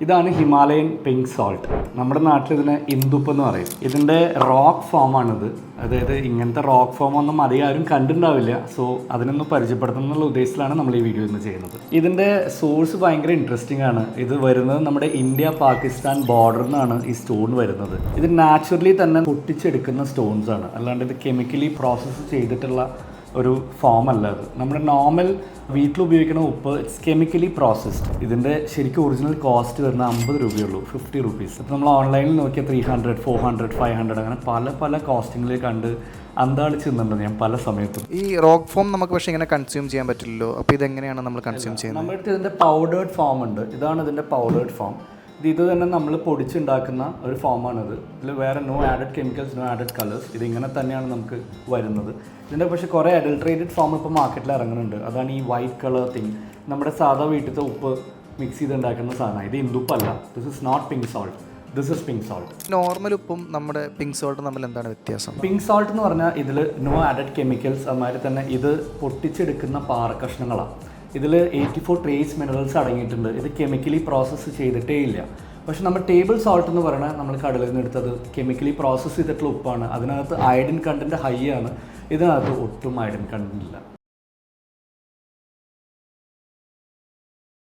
ഇതാണ് Himalayan pink salt. നമ്മുടെ നാട്ടിൽ ഇതിനെ ഇന്ദുപ്പ് എന്ന് പറയും. ഇതിൻ്റെ റോക്ക് ഫോമാണിത്. അതായത് ഇങ്ങനത്തെ റോക്ക് ഫോമൊന്നും അധികം ആരും കണ്ടിട്ടുണ്ടാവില്ല. സോ അതിനൊന്ന് പരിചയപ്പെടുത്തണം എന്നുള്ള ഉദ്ദേശത്തിലാണ് നമ്മൾ ഈ വീഡിയോ ഇന്ന് ചെയ്യുന്നത്. ഇതിൻ്റെ സോഴ്സ് ഭയങ്കര ഇൻട്രസ്റ്റിംഗ് ആണ്. ഇത് വരുന്നത് നമ്മുടെ ഇന്ത്യ പാകിസ്ഥാൻ ബോർഡറിൽ നിന്നാണ് ഈ സ്റ്റോൺ വരുന്നത്. ഇത് നാച്ചുറലി തന്നെ പൊട്ടിച്ചെടുക്കുന്ന സ്റ്റോൺസ് ആണ്, അല്ലാണ്ട് ഇത് കെമിക്കലി പ്രോസസ്സ് ചെയ്തിട്ടുള്ള ഒരു ഫോം അല്ല. അത് നമ്മുടെ നോർമൽ വീട്ടിൽ ഉപയോഗിക്കുന്ന ഉപ്പ് ഇറ്റ്സ് കെമിക്കലി പ്രോസസ്ഡ്. ഇതിൻ്റെ ശരിക്കും ഒറിജിനൽ കോസ്റ്റ് വരുന്ന 50 രൂപയുള്ളൂ, 50 റുപ്പീസ്. ഇപ്പോൾ നമ്മൾ ഓൺലൈനിൽ നോക്കിയാൽ 300, 400, 500 അങ്ങനെ പല കോസ്റ്റിങ്ങിൽ കണ്ട് അന്താളിച്ചിരുന്നുണ്ട് ഞാൻ പല സമയത്തും. ഈ റോക്ക് ഫോം നമുക്ക് പക്ഷേ ഇങ്ങനെ കൺസ്യൂം ചെയ്യാൻ പറ്റില്ലല്ലോ. അപ്പോൾ ഇതെങ്ങനെയാണ് നമ്മൾ കൺസ്യൂം ചെയ്യുന്നത്? നമ്മുടെ അടുത്ത് ഇതിൻ്റെ പൗഡേർഡ് ഫോം ഉണ്ട്. ഇതാണ് ഇതിൻ്റെ പൗഡേർഡ് ഫോം. ഇത് തന്നെ നമ്മൾ പൊടിച്ചുണ്ടാക്കുന്ന ഒരു ഫോമാണിത്. ഇതിൽ വേറെ no added chemicals, no added colours. ഇതിങ്ങനെ തന്നെയാണ് നമുക്ക് വരുന്നത്. ഇതിൻ്റെ പക്ഷേ കുറേ അഡൾട്രേറ്റഡ് ഫോം ഇപ്പോൾ മാർക്കറ്റിൽ ഇറങ്ങുന്നുണ്ട്. അതാണ് ഈ വൈറ്റ് കളർ തിങ്. നമ്മുടെ സാധാ വീട്ടിലത്തെ ഉപ്പ് മിക്സ് ചെയ്ത് ഉണ്ടാക്കുന്ന സാധനമാണ്. ഇത് ഇന്ദുപ്പല്ല. This is not pink salt, this is pink salt. Normal ഉപ്പും നമ്മുടെ പിങ്ക് സോൾട്ടും തമ്മിൽ എന്താണ് വ്യത്യാസം? പിങ്ക് സോൾട്ട് എന്ന് പറഞ്ഞാൽ ഇതിൽ നോ ആഡഡ് കെമിക്കൽസ്, അതുമാതിരി തന്നെ ഇത് പൊട്ടിച്ചെടുക്കുന്ന പാറക്കഷ്ണങ്ങളാണ്. ഇതിൽ 84 ട്രേസ് മിനറൽസ് അടങ്ങിയിട്ടുണ്ട്. ഇത് കെമിക്കലി പ്രോസസ്സ് ചെയ്തിട്ടേ ഇല്ല. പക്ഷെ നമ്മൾ ടേബിൾ സോൾട്ട് എന്ന് പറയുന്നത് നമ്മൾ കടലിൽ നിന്ന് എടുത്തത് കെമിക്കലി പ്രോസസ്സ് ചെയ്തിട്ടുള്ള ഉപ്പാണ്. അതിനകത്ത് അയഡിൻ കണ്ടൻറ്റ് ഹൈ ആണ്. ഇതിനകത്ത് ഒട്ടും അയഡിൻ കണ്ടൻറ്റ് ഇല്ല.